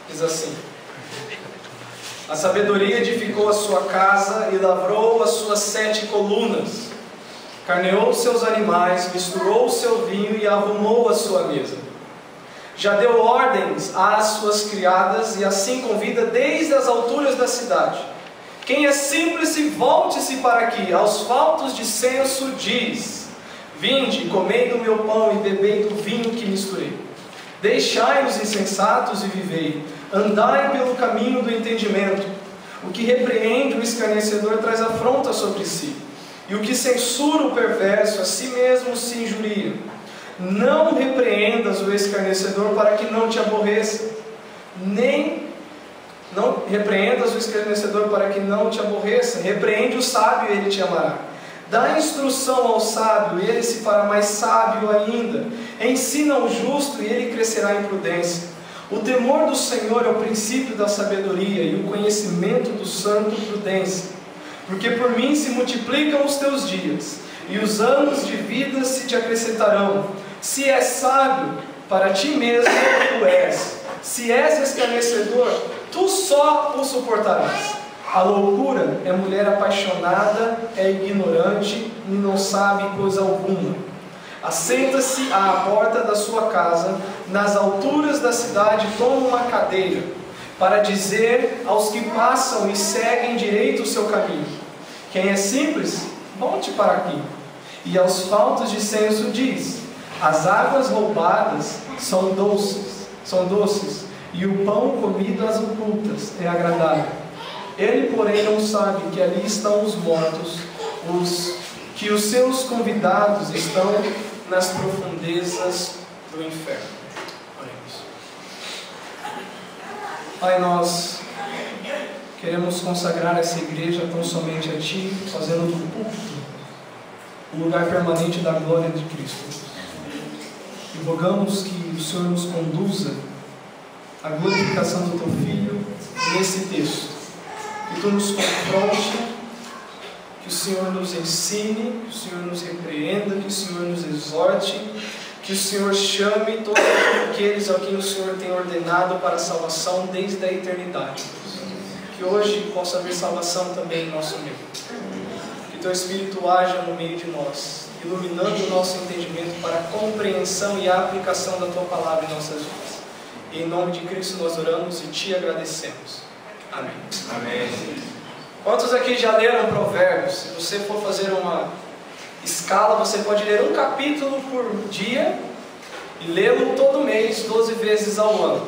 Diz assim: a sabedoria edificou a sua casa e lavrou as suas 7 colunas. Carneou os seus animais, misturou o seu vinho e arrumou a sua mesa. Já deu ordens às suas criadas e assim convida desde as alturas da cidade. Quem é simples, volte-se para aqui. Aos faltos de senso diz: vinde, comei do meu pão e bebei do vinho que misturei. Deixai os insensatos e vivei. Andai pelo caminho do entendimento. O que repreende o escarnecedor traz afronta sobre si, e o que censura o perverso a si mesmo se injuria. Não repreendas o escarnecedor para que não te aborreça, não repreendas o escarnecedor para que não te aborreça. Repreende o sábio e ele te amará. Dá instrução ao sábio e ele se fará mais sábio ainda. Ensina ao justo e ele crescerá em prudência. O temor do Senhor é o princípio da sabedoria e o conhecimento do santo prudência. Porque por mim se multiplicam os teus dias e os anos de vida se te acrescentarão. Se és sábio, para ti mesmo tu és. Se és escarnecedor, tu só o suportarás. A loucura é mulher apaixonada, é ignorante e não sabe coisa alguma. Assenta-se à porta da sua casa, nas alturas da cidade toma uma cadeira, para dizer aos que passam e seguem direito o seu caminho: quem é simples, volte para aqui. E aos faltos de senso diz: as águas roubadas são doces, e o pão comido às ocultas é agradável. Ele, porém, não sabe que ali estão os mortos, que os seus convidados estão nas profundezas do inferno. Oremos. Pai, nós queremos consagrar essa igreja tão somente a Ti, fazendo do púlpito o lugar permanente da glória de Cristo. E rogamos que o Senhor nos conduza à glorificação do Teu Filho nesse texto. Que Tu nos confronte, que o Senhor nos ensine, que o Senhor nos repreenda, que o Senhor nos exorte, que o Senhor chame todos aqueles a quem o Senhor tem ordenado para a salvação desde a eternidade. Que hoje possa haver salvação também em nosso meio. Que Teu Espírito haja no meio de nós, iluminando o nosso entendimento para a compreensão e a aplicação da Tua palavra em nossas vidas. E em nome de Cristo nós oramos e Te agradecemos. Amém. Amém. Quantos aqui já leram Provérbios? Se você for fazer uma escala, você pode ler um capítulo por dia e lê-lo todo mês, 12 vezes ao ano.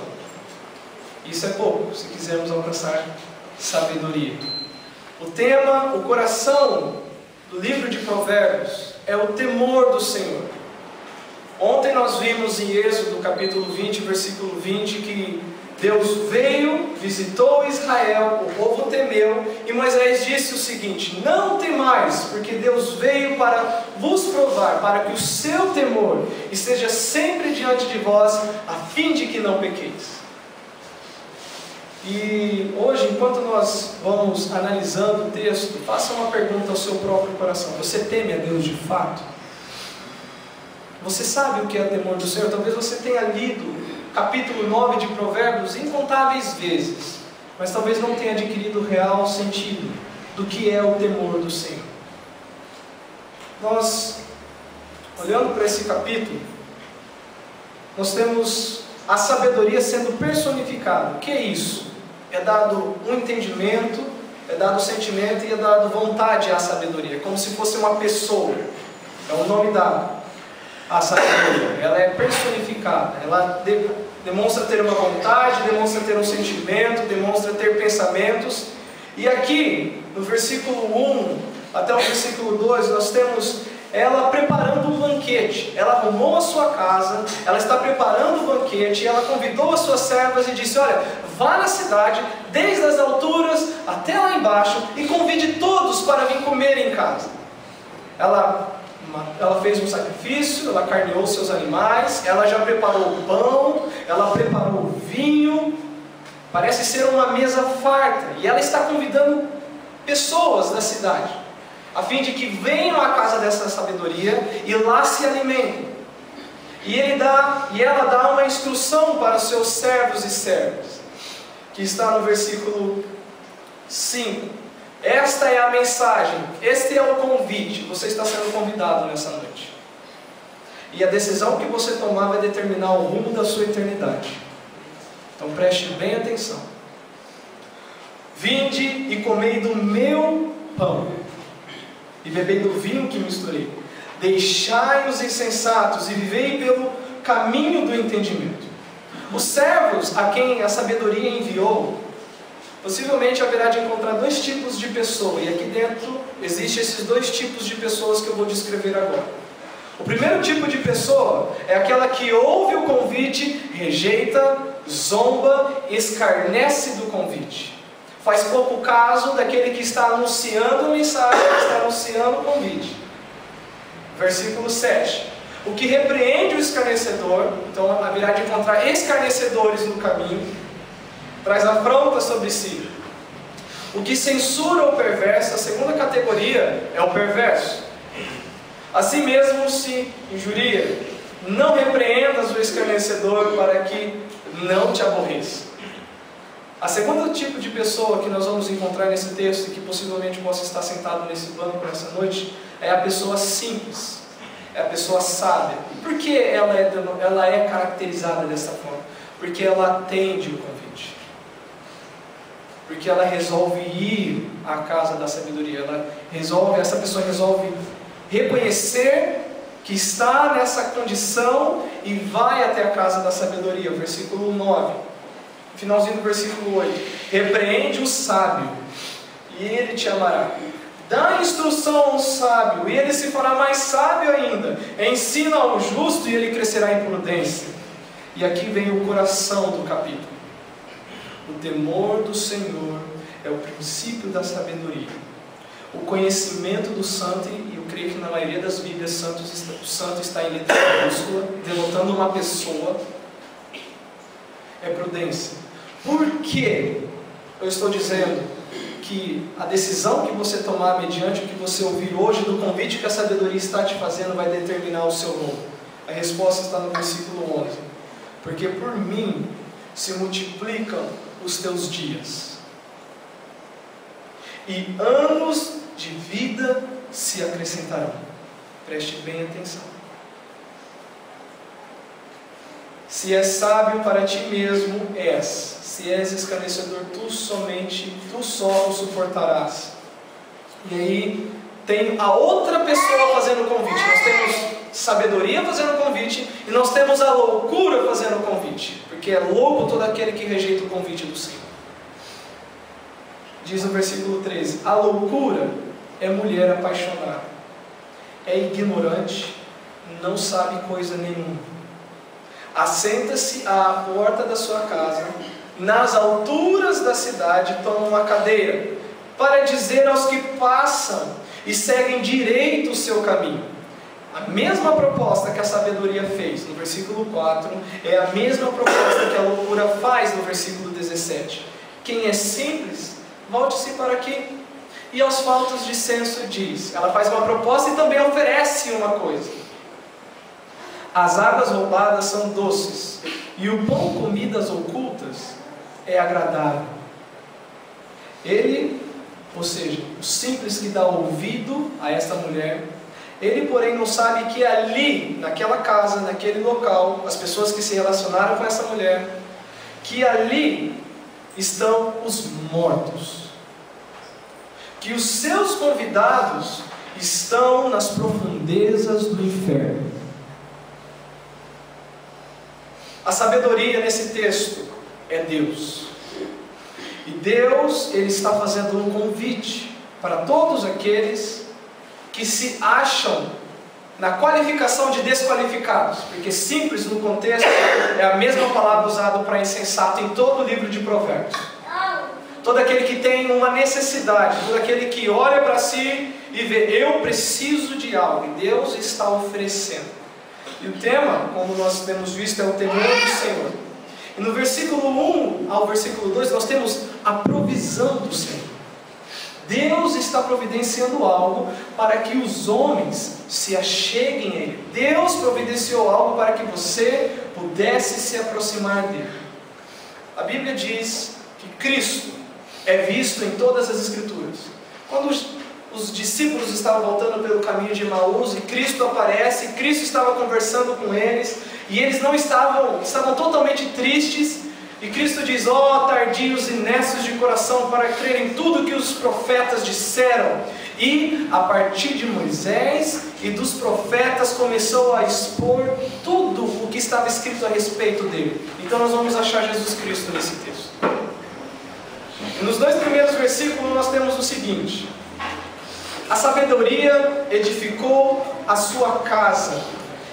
Isso é pouco, se quisermos alcançar sabedoria. O tema, o coração do livro de Provérbios é o temor do Senhor. Ontem nós vimos em Êxodo, capítulo 20, versículo 20, que Deus veio, visitou Israel, o povo temeu, e Moisés disse o seguinte: não temais, porque Deus veio para vos provar, para que o seu temor esteja sempre diante de vós, a fim de que não pequeis. E hoje, enquanto nós vamos analisando o texto, faça uma pergunta ao seu próprio coração: você teme a Deus de fato? Você sabe o que é temor do Senhor? Talvez você tenha lido capítulo 9 de Provérbios incontáveis vezes, mas talvez não tenha adquirido o real sentido do que é o temor do Senhor. Nós, olhando para esse capítulo, nós temos a sabedoria sendo personificada. O que é isso? É dado um entendimento, é dado sentimento e é dado vontade à sabedoria, como se fosse uma pessoa. É o nome dado. A sabedoria, ela é personificada, ela demonstra ter uma vontade, demonstra ter um sentimento, demonstra ter pensamentos. E aqui, no versículo 1 até o versículo 2, nós temos ela preparando um banquete. Ela arrumou a sua casa, ela está preparando o banquete, ela convidou as suas servas e disse: olha, vá na cidade, desde as alturas até lá embaixo, e convide todos para vir comer em casa. Ela fez um sacrifício, ela carneou seus animais, ela já preparou o pão, ela preparou o vinho. Parece ser uma mesa farta, e ela está convidando pessoas da cidade, a fim de que venham à casa dessa sabedoria e lá se alimentem. E ela dá uma instrução para os seus servos e servas. que está no versículo 5. Esta é a mensagem, este é o convite. Você está sendo convidado nessa noite. E a decisão que você tomar vai determinar o rumo da sua eternidade. Então preste bem atenção. Vinde e comei do meu pão, e bebei do vinho que misturei. Deixai os insensatos e vivei pelo caminho do entendimento. Os servos a quem a sabedoria enviou, possivelmente haverá de encontrar dois tipos de pessoa. E aqui dentro existem esses dois tipos de pessoas que eu vou descrever agora. O primeiro tipo de pessoa é aquela que ouve o convite, rejeita, zomba, escarnece do convite. Faz pouco caso daquele que está anunciando a mensagem, que está anunciando o convite. Versículo 7. O que repreende o escarnecedor, então haverá de encontrar escarnecedores no caminho, traz afronta sobre si. O que censura o perverso, a segunda categoria é o perverso. Assim mesmo se injuria. Não repreendas o escarnecedor para que não te aborreça. A segunda tipo de pessoa que nós vamos encontrar nesse texto, e que possivelmente possa estar sentado nesse banco nessa noite, é a pessoa simples, é a pessoa sábia. E por que ela é caracterizada dessa forma? Porque ela atende o convite. Porque ela resolve ir à casa da sabedoria. Essa pessoa resolve reconhecer que está nessa condição e vai até a casa da sabedoria. Versículo 9. Finalzinho do versículo 8. Repreende o sábio, e ele te amará. Dá instrução ao sábio, e ele se fará mais sábio ainda. Ensina ao justo, e ele crescerá em prudência. E aqui vem o coração do capítulo. O temor do Senhor é o princípio da sabedoria. O conhecimento do santo, e eu creio que na maioria das Bíblias o santo está em letra minúscula, denotando uma pessoa, é prudência. Por que eu estou dizendo que a decisão que você tomar mediante o que você ouvir hoje do convite que a sabedoria está te fazendo vai determinar o seu rumo? A resposta está no versículo 11. Porque por mim se multiplicam os teus dias, e anos de vida se acrescentarão. Preste bem atenção. Se és sábio para ti mesmo, és. Se és escarnecedor, tu só o suportarás. E aí tem a outra pessoa fazendo o convite. Nós temos sabedoria fazendo o convite, e nós temos a loucura fazendo o convite. Porque é louco todo aquele que rejeita o convite do Senhor. Diz no versículo 13: a loucura é mulher apaixonada, é ignorante, não sabe coisa nenhuma. Assenta-se à porta da sua casa, nas alturas da cidade toma uma cadeira, para dizer aos que passam e seguem direito o seu caminho. A mesma proposta que a sabedoria fez no versículo 4 é a mesma proposta que a loucura faz no versículo 17. Quem é simples, volte-se para aqui. E aos faltos de senso diz. Ela faz uma proposta e também oferece uma coisa. As águas roubadas são doces, e o pão comido às ocultas é agradável. Ele, ou seja, o simples que dá ouvido a esta mulher, ele porém não sabe que ali, naquela casa, naquele local, as pessoas que se relacionaram com essa mulher, que ali estão os mortos, que os seus convidados estão nas profundezas do inferno. A sabedoria nesse texto é Deus. E Deus, Ele está fazendo um convite para todos aqueles que se acham na qualificação de desqualificados. Porque simples no contexto é a mesma palavra usada para insensato em todo o livro de Provérbios. Todo aquele que tem uma necessidade, todo aquele que olha para si e vê, eu preciso de algo, e Deus está oferecendo. E o tema, como nós temos visto, é o temor do Senhor. E no versículo 1 ao versículo 2, nós temos a provisão do Senhor. Deus está providenciando algo para que os homens se acheguem a Ele. Deus providenciou algo para que você pudesse se aproximar dEle. A Bíblia diz que Cristo é visto em todas as Escrituras. Quando os discípulos estavam voltando pelo caminho de Emaús e Cristo aparece, Cristo estava conversando com eles e eles não estavam totalmente tristes. E Cristo diz: ó, tardios e necios de coração para crer em tudo que os profetas disseram. E a partir de Moisés e dos profetas começou a expor tudo o que estava escrito a respeito dele. Então nós vamos achar Jesus Cristo nesse texto. E nos 2 primeiros versículos nós temos o seguinte: a sabedoria edificou a sua casa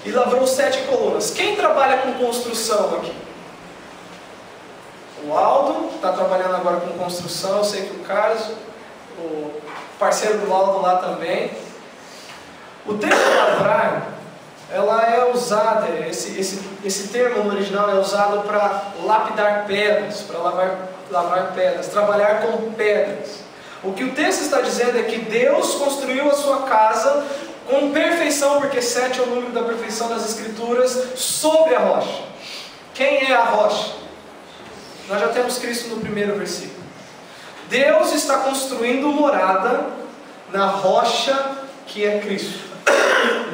e lavrou 7 colunas. Quem trabalha com construção aqui? O Aldo está trabalhando agora com construção. Eu sei que o Carlos, o parceiro do Aldo lá também. O termo lavrar, ela é usada, esse termo no original é usado para lapidar pedras, para lavrar pedras, trabalhar com pedras. O que o texto está dizendo é que Deus construiu a sua casa com perfeição, porque 7 é o número da perfeição das Escrituras, sobre a rocha. Quem é a rocha? Nós já temos Cristo no primeiro versículo. Deus está construindo morada na rocha que é Cristo.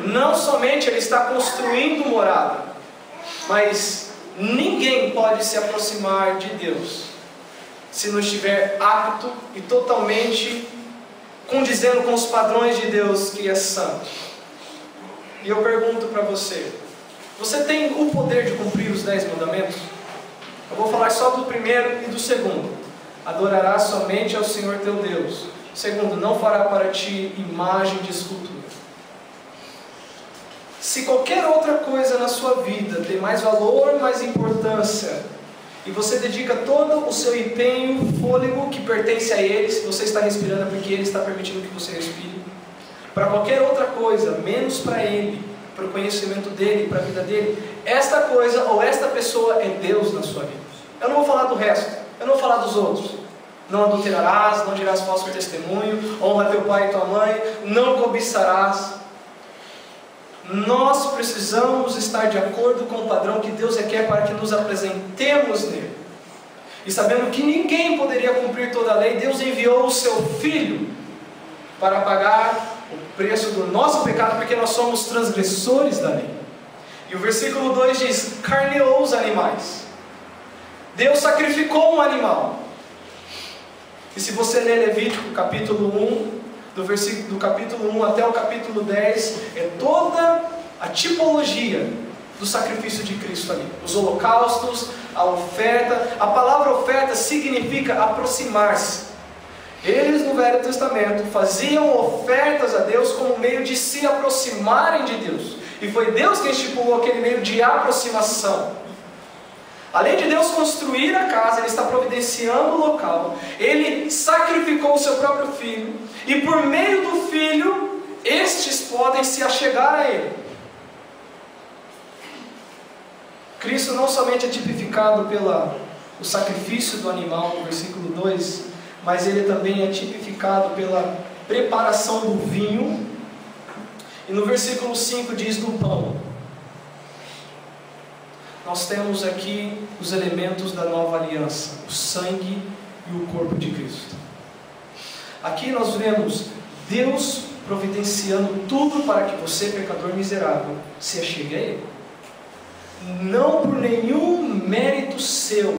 Não somente Ele está construindo morada, mas ninguém pode se aproximar de Deus se não estiver apto e totalmente condizendo com os padrões de Deus, que é santo. E eu pergunto para você: você tem o poder de cumprir os 10 mandamentos? Eu vou falar só do primeiro e do segundo. Adorarás somente ao Senhor teu Deus. Segundo, não fará para ti imagem de escultura. Se qualquer outra coisa na sua vida tem mais valor, mais importância, e você dedica todo o seu empenho, fôlego que pertence a Ele, se você está respirando é porque Ele está permitindo que você respire, para qualquer outra coisa, menos para Ele, para o conhecimento dEle, para a vida dEle, esta coisa ou esta pessoa é Deus na sua vida. Eu não vou falar do resto, eu não vou falar dos outros. Não adulterarás, não dirás falso testemunho, honra teu pai e tua mãe, não cobiçarás. Nós precisamos estar de acordo com o padrão que Deus requer para que nos apresentemos nele. E sabendo que ninguém poderia cumprir toda a lei, Deus enviou o seu Filho para pagar o preço do nosso pecado, porque nós somos transgressores da lei. E o versículo 2 diz: carneou os animais. Deus sacrificou um animal. E se você ler Levítico capítulo 1, do capítulo 1 até o capítulo 10, é toda a tipologia do sacrifício de Cristo ali. Os holocaustos, a oferta. A palavra oferta significa aproximar-se. Eles no Velho Testamento faziam ofertas a Deus como meio de se aproximarem de Deus. E foi Deus quem estipulou aquele meio de aproximação. Além de Deus construir a casa, Ele está providenciando o local. Ele sacrificou o seu próprio Filho. E por meio do Filho, estes podem se achegar a Ele. Cristo não somente é tipificado pelo sacrifício do animal, no versículo 2, mas Ele também é tipificado pela preparação do vinho. E no versículo 5 diz do pão. Nós temos aqui os elementos da nova aliança, o sangue e o corpo de Cristo. Aqui nós vemos Deus providenciando tudo para que você, pecador miserável, se achegue a Ele. Não por nenhum mérito seu,